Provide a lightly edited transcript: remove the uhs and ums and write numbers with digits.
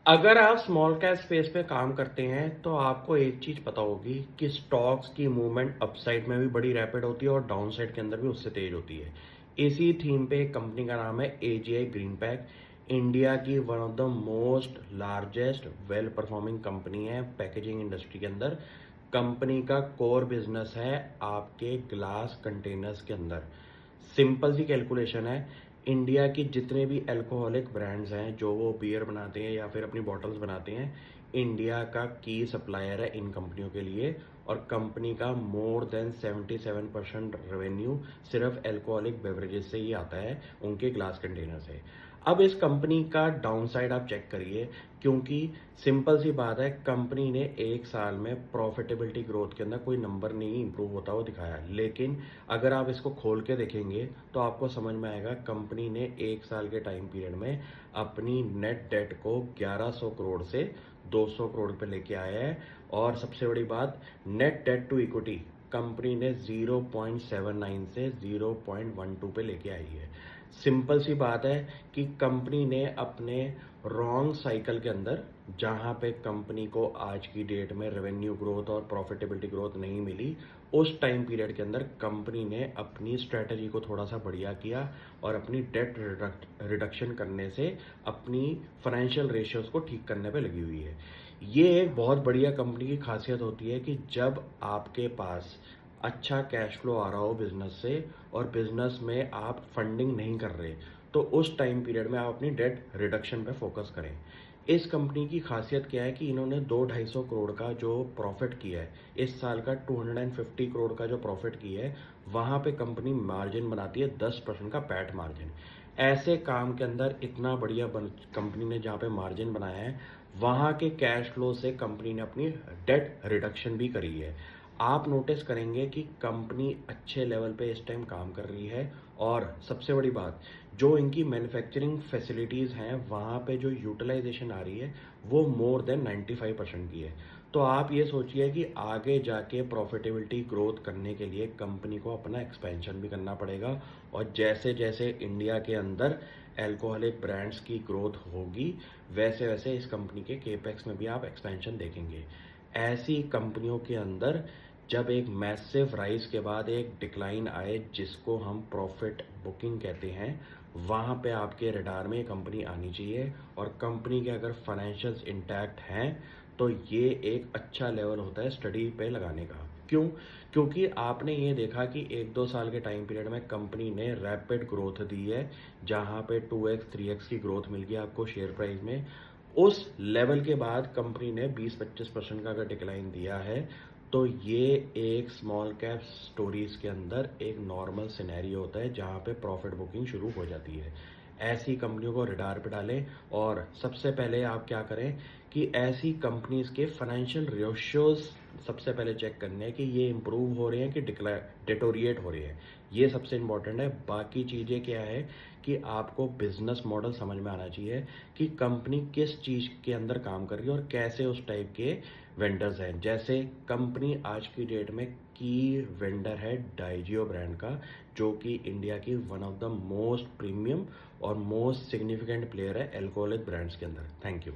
अगर आप small cap space पे काम करते हैं तो आपको एक चीज पता होगी कि स्टॉक्स की मूवमेंट अपसाइड में भी बड़ी रैपिड होती है और डाउन साइड के अंदर भी उससे तेज होती है। इसी थीम पे एक कंपनी का नाम है एजीआई ग्रीन पैक। इंडिया की one of the most largest well performing company है पैकेजिंग इंडस्ट्री के अंदर। कंपनी का कोर बिजनेस है आपके ग्लास कंटेनर्स के अंदर। सिंपल सी कैलकुलेशन है, इंडिया की जितने भी अल्कोहलिक ब्रांड्स हैं जो वो बियर बनाते हैं या फिर अपनी बॉटल्स बनाते हैं, इंडिया का की सप्लायर है इन कंपनियों के लिए। और कंपनी का मोर देन 77% रेवेन्यू सिर्फ अल्कोहलिक बेवरेजेस से ही आता है, उनके ग्लास कंटेनर से। अब इस कंपनी का डाउन साइड आप चेक करिए, क्योंकि सिंपल सी बात है, कंपनी ने एक साल में प्रॉफिटेबिलिटी ग्रोथ के अंदर कोई नंबर नहीं इंप्रूव होता हुआ दिखाया। लेकिन अगर आप इसको खोल के देखेंगे तो आपको समझ में आएगा कंपनी ने एक साल के टाइम पीरियड में अपनी नेट डेट को 1100 करोड़ से 200 करोड़ पे लेके आया है। और सबसे बड़ी बात, net debt to equity company ने 0.79 से 0.12 पे लेके आई है। सिंपल सी बात है कि कंपनी ने अपने रॉन्ग साइकिल के अंदर, जहां पे कंपनी को आज की डेट में रेवेन्यू ग्रोथ और प्रॉफिटेबिलिटी ग्रोथ नहीं मिली, उस टाइम पीरियड के अंदर कंपनी ने अपनी स्ट्रेटजी को थोड़ा सा बढ़िया किया और अपनी डेट रिडक्शन करने से अपनी फाइनेंशियल रेशियोज को ठीक करने पे लगी हुई है। ये एक बहुत बढ़िया कंपनी की खासियत होती है कि जब आपके पास अच्छा कैश फ्लो आ रहा हो बिजनेस से और बिजनेस में आप फंडिंग नहीं कर रहे, तो उस टाइम पीरियड में आप अपनी डेट रिडक्शन पे फोकस करें। इस कंपनी की खासियत क्या है कि इन्होंने 2-250 करोड़ का जो प्रॉफिट किया है, इस साल का 250 करोड़ का जो प्रॉफिट किया है, वहां पे कंपनी मार्जिन बनाती है 10% का पैट मार्जिन। ऐसे काम के अंदर इतना बढ़िया कंपनी ने जहाँ पे मार्जिन बनाया है, वहाँ के कैश फ्लो से कंपनी ने अपनी डेट रिडक्शन भी करी है। आप नोटिस करेंगे कि कंपनी अच्छे लेवल पे इस टाइम काम कर रही है। और सबसे बड़ी बात, जो इनकी मैन्युफैक्चरिंग फैसिलिटीज़ हैं वहाँ पे जो यूटिलाइजेशन आ रही है वो मोर देन 95% की है। तो आप ये सोचिए कि आगे जाके प्रॉफिटेबिलिटी ग्रोथ करने के लिए कंपनी को अपना एक्सपेंशन भी करना पड़ेगा। और जैसे जैसे इंडिया के अंदर अल्कोहलिक ब्रांड्स की ग्रोथ होगी, वैसे वैसे इस कंपनी के केपेक्स में भी आप एक्सपेंशन देखेंगे। ऐसी कंपनियों के अंदर जब एक मैसिव राइज के बाद एक डिक्लाइन आए, जिसको हम प्रॉफिट बुकिंग कहते हैं, वहाँ पे आपके रडार में कंपनी आनी चाहिए। और कंपनी के अगर फाइनेंशियल्स इंटैक्ट हैं तो ये एक अच्छा लेवल होता है स्टडी पे लगाने का। क्यों? क्योंकि आपने ये देखा कि 1-2 साल के टाइम पीरियड में कंपनी ने रैपिड ग्रोथ दी है, जहाँ पे 2x 3x की ग्रोथ मिल गई आपको शेयर प्राइस में। उस लेवल के बाद कंपनी ने 20-25% का अगर डिक्लाइन दिया है, तो ये एक स्मॉल कैप स्टोरीज के अंदर एक नॉर्मल सिनेरियो होता है जहाँ पे प्रॉफिट बुकिंग शुरू हो जाती है। ऐसी कंपनियों को रडार पे डालें और सबसे पहले आप क्या करें कि ऐसी कंपनीज के फाइनेंशियल रेशियोज सबसे पहले चेक करने हैं कि ये इंप्रूव हो रहे हैं कि डिटोरिएट हो रहे हैं। ये सबसे इंपॉर्टेंट है। बाकी चीज़ें क्या है कि आपको बिजनेस मॉडल समझ में आना चाहिए कि कंपनी किस चीज़ के अंदर काम कर रही है और कैसे उस टाइप के वेंडर्स हैं। जैसे कंपनी आज की डेट में की वेंडर है डाइजियो ब्रांड का, जो कि इंडिया की one of the most premium और मोस्ट सिग्निफिकेंट प्लेयर है अल्कोहलिक ब्रांड्स के अंदर। Thank you.